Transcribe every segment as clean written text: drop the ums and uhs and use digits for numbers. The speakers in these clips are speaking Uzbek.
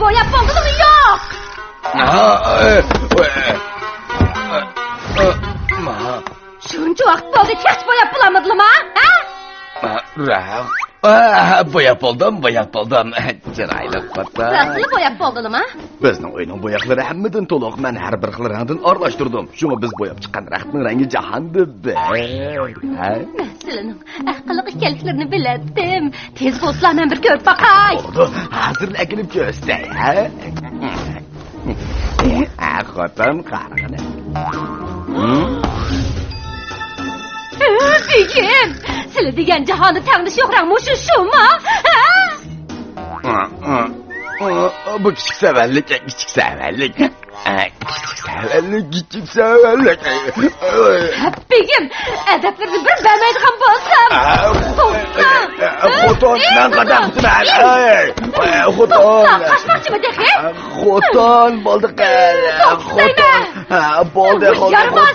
Boyab bo'ldimi yo'q? Shuncha vaqt bo'ldi, hech boyab bo'lamadimi, ha? Boyab bo'ldim. Chiroyli xotin. Rasli boyab bo'ldimi? Bizning uyning bo'yoqlari hammadan to'liq. Men har bir xil rangdan aralashtirdim. Shunga biz bo'yab chiqqan raqtning rangi jahonda bir. Masalaning aqlli ekanliklarini biladim. Tez bo'lsa men bir ko'rib boqay. Hozir akilib ko'rstay, ha? Xotin qarg'ini. Begim, sizlar degan jahonni tangish yo'q rang mushu shumi? Bu kichik savallik. Begim, adablarni bir bilmaydigan bo'lsam. Xotin, men qadamman. Qochmoqchimi dexe? Xotin bo'ldi qal. Bo'ldi xotin.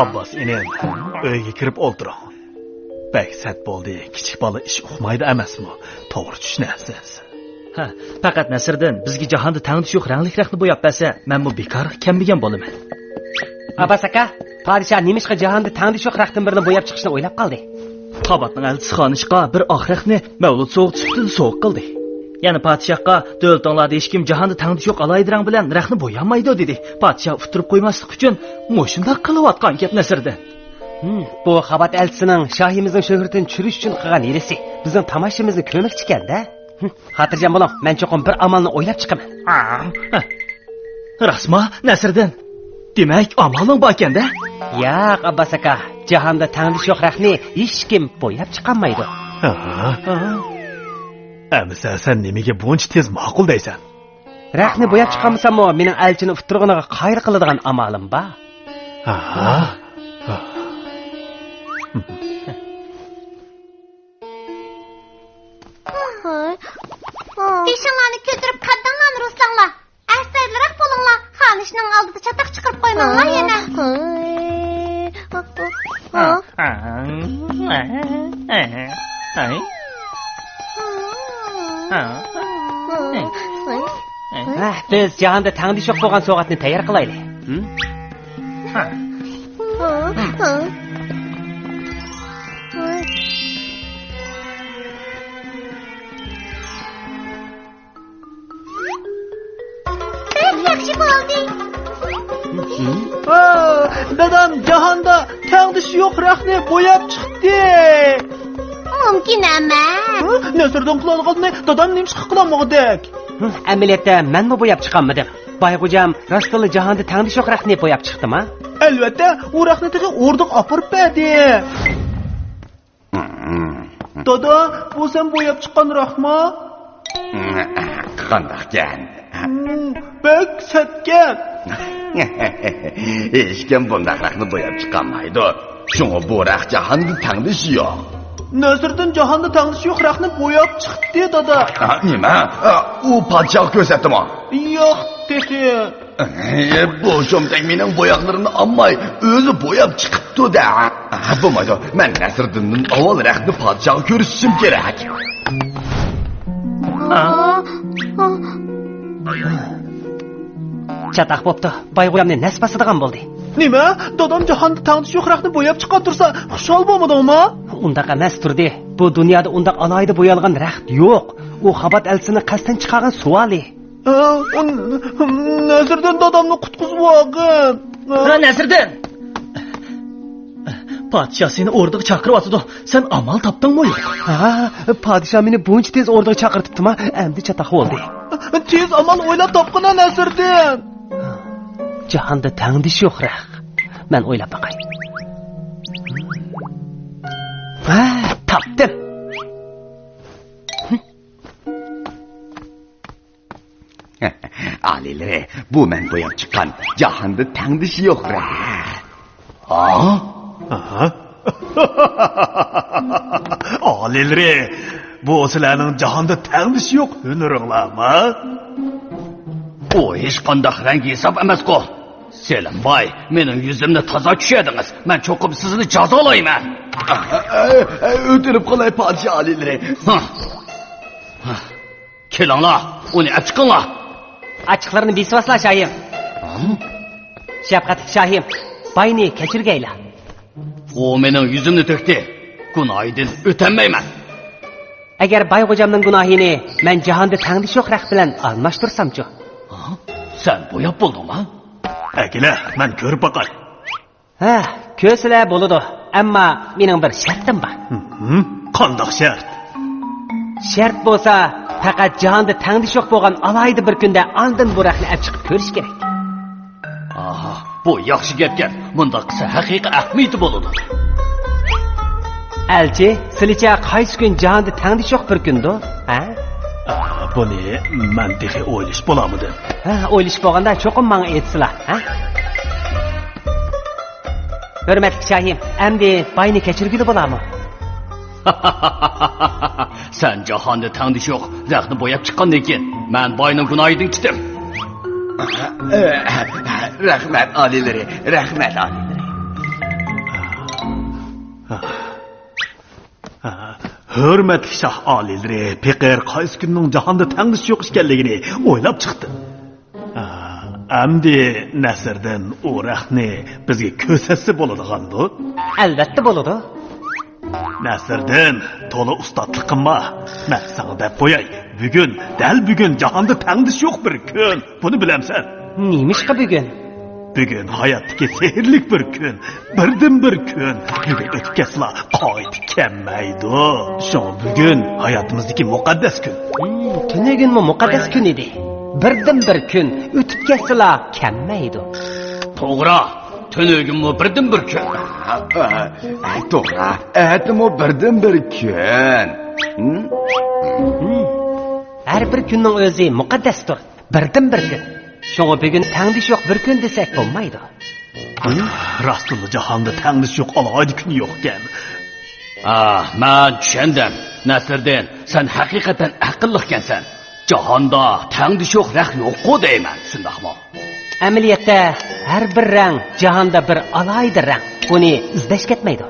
Abbas inen uyga kirib o'ltiring. Bak sat bo'ldi. Kichik bola ish uqmaydi emasmi? To'g'ri tushunasiz. Ha, faqat Nasriddin bizga jahonda tangish yo'q rangli raqni bo'yab bersa, men bu bekor kambigan bo'laman. Abbas aka, podshoh nimishqa jahonda tangish yo'q raqdan birini bo'yab chiqishni o'ylab qoldi. Qabatning elchisi xonishqa bir oq raqni Mavlud so'g'itibdi, so'q qildi. Yana podshohga davlatlarda hech kim jahonda tangish yo'q alaydi rang bilan raqni bo'yamaydi dedi. Podshoh utirib qo'ymaslik uchun mo'shunda qilayotgan gap Nasriddin. Bu Qabat elchisining shohimizning shuhratini tushirish uchun qilgan hilasi bizning tomoshamizga ko'mak chiqanda. Xotirjam bo'ling, men cho'qim bir amalni o'ylab chiqaman. Rasmo, Nasriddin. Demak, amaling bor ekanda? Yo'q, Abbas aka, jahonda tangish yo'q raqni hech kim bo'yab chiqolmaydi. Amisa sen nimaga buncha tez ma'qul deysan? Raqni bo'yab chiqolmasam-mu, mening elchini uturg'iniga qayr qiladigan amalim bor. Beshinglarni ko'tarib qaddinglarni ruslanglar. Astayliroq bo'linglar. Xonishning oldida chatoq chiqarib qo'ymanglar yana. Biz jahonda tangish yo'q bo'lgan so'g'atni tayyor qilaylik. Yaxshi bo'ldi. Dadam jahonda tangish yo'q raqni bo'yab chiqdi. Mumkin emas. Nasriddin qiladiganini dadam nimishqa qilmoqdik. Amaliyotda menmi bo'yab chiqolmadim? Boyxo'jam rostli jahonda tangish yo'q raqni bo'yab chiqdimi? Albatta, u raqni tigi o'rdiq opirib berdi. Dada, bu sen bo'yab chiqqan raqmi? Qandaqkan? Bak satgan. Hech kim bunday raqni bo'yab chiqolmaydi. Shunga bu raq jahonda tangish yo'q. Nasriddin jahonda tangish yo'q raqni bo'yab chiqdi, dada. Nima? U podshoh ko'rsatdimi? Yo'q, dedi. Bu shumtak mening bo'yoqlarimni olmay, o'zi bo'yab chiqibdi-da. Bo'lmaydi. Men Nasriddinning avval raqni podshoh ko'rishim kerak. Chataq bo'pti. Boyxo'yamni nasbasidigan bo'ldi. Nima? Dadam jahonda tangish yo'q raqni bo'yab chiqib tursa, xushol bo'lmadingmi? Undaq emas turdi. Bu dunyoda undaq alayda bo'yalgan raqt yo'q. U Qabat elchisini qasddan chiqargan savoli. Nasriddin dadamni qutqizib olgan. Nasriddin. Podshoh seni o'rdiga chaqiryapti. Sen amal topdingmi yo'q? Podshoh meni buncha tez o'rdiga chaqirtibdimi? Endi chataq bo'ldi. Tez amal o'ylab topqina Nasriddin. Jahonda tangish yo'q raq. Men o'ylab baqay. Topdim. Alileri, bu men boyap çıkan cahanda tengdişi yok re. Aa? Aha. Alileri, bu sizlarning jahonda tengdişi yok hüneringlarmi? O hech qanday rang hesap emas-ku. Selim boy, mening yuzimni toza tushadingiz. Men cho'qib sizni jazolayman. O'tirib qolay podsho alileri. Kelinglar, uni olib chiqinglar. Açıklarını bisvasla Şahim. Şefkatli Şahim, bayni keçirgeyla. O mening yuzimni to'kdi. Gunohidan o'tanmayman. Eğer bay hocamның günahini men jahonda tengdiş yok raq bilan almashtirsam-chu. Sen boyab bo'ldingmi? Akila, men ko'rib boqay. Ha, ko'sizlar bo'ladi. Ammo mening bir shartim bor. Qandoq shart? Shart bo'lsa, faqat jahonda tengdiş yok bo'lgan alayda bir kunda oldin bu raqni olib chiqib ko'rish kerak. Aha, bu yaxshi gapkan. Bunda qilsa haqiqiy ahmiyati bo'ladi. Elchi, sizlarcha qaysi kun jahonda tengdiş yok bir kundo? Ha? Buni men dehi o'ylash bo'lamidi? Ha, o'ylash bo'lganda cho'qim menga aytsizlar, ha? Hurmatli Shahim, endi bayni kechirgili bo'ladimi? Sen jahonda tengdish yo'q raqni bo'yab chiqqandan keyin men boyning gunohidan chiqdim. Rahmat alileri, rahmat alileri. Hurmatli shoh oliylari, Peqir qaysi kunning jahonda tengdish yo'q ekanligini o'ylab chiqdi. Amdi Nasrdan u raqni bizga ko'rsatsa bo'ladigandu. Albatta bo'ladi. Nasrdan to'la ustadligimma. Men senga deb qo'yay. Bugun, dal bugun jahonda tengdish yo'q bir kun. Buni bilamsan? Neymişqa bugun? Bugun hayotdagi sehrli bir kun, birdan bir kun. Bugun o'tib ketsa, qaytib kelmaydi. Shu bugun hayotimizdagi muqaddas kun. Tunugunmi muqaddas kun edi. Birdan bir kun o'tib ketsa, kelmaydi. To'g'ri, tunugimmi birdan bir kun. To'g'ri, atimi birdan bir kun. Har bir kunning o'zi muqaddasdir. Birdan bir kun. Şoňa bugun tengdiş yok bir kun desek bolmaydı. Rastlı jahonda tengdish yo'q alohida kun yo'q ekan. Men tushundim. Nasrdan, sen haqiqatan aqlli ekansan. Jahonda tengdish yo'q raq yo'q-ku deyman, shundaqmi? Amaliyotda har bir rang jahonda bir alohida rang. Buni izlash ketmaydi.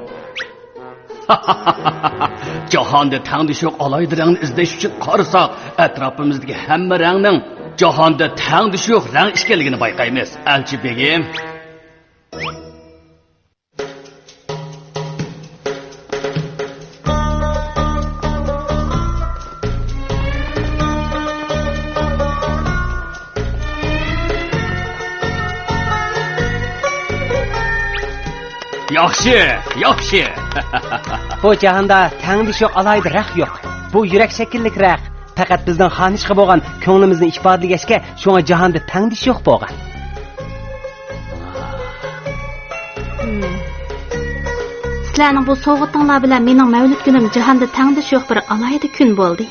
Jahonda tengdish yo'q alohida rangni izlash uchun qarasak, atrofimizdagi hamma rangning jahonda tengdish yo'q rang ekanligini bayqaymiz. Elchi begim. Yaxshi. Bu jahonda tengdish yok alohida rang yo'q. Bu yurak shakillik rang. Faqat bizning xonishqa bo'lgan ko'nglimizni ifodalashga shunga jahonda tengdish yo'q bo'lgan. Sizlarning bu sovg'atinglar bilan mening mavlud kunim jahonda tengdish yo'q bir alohida kun bo'ldi.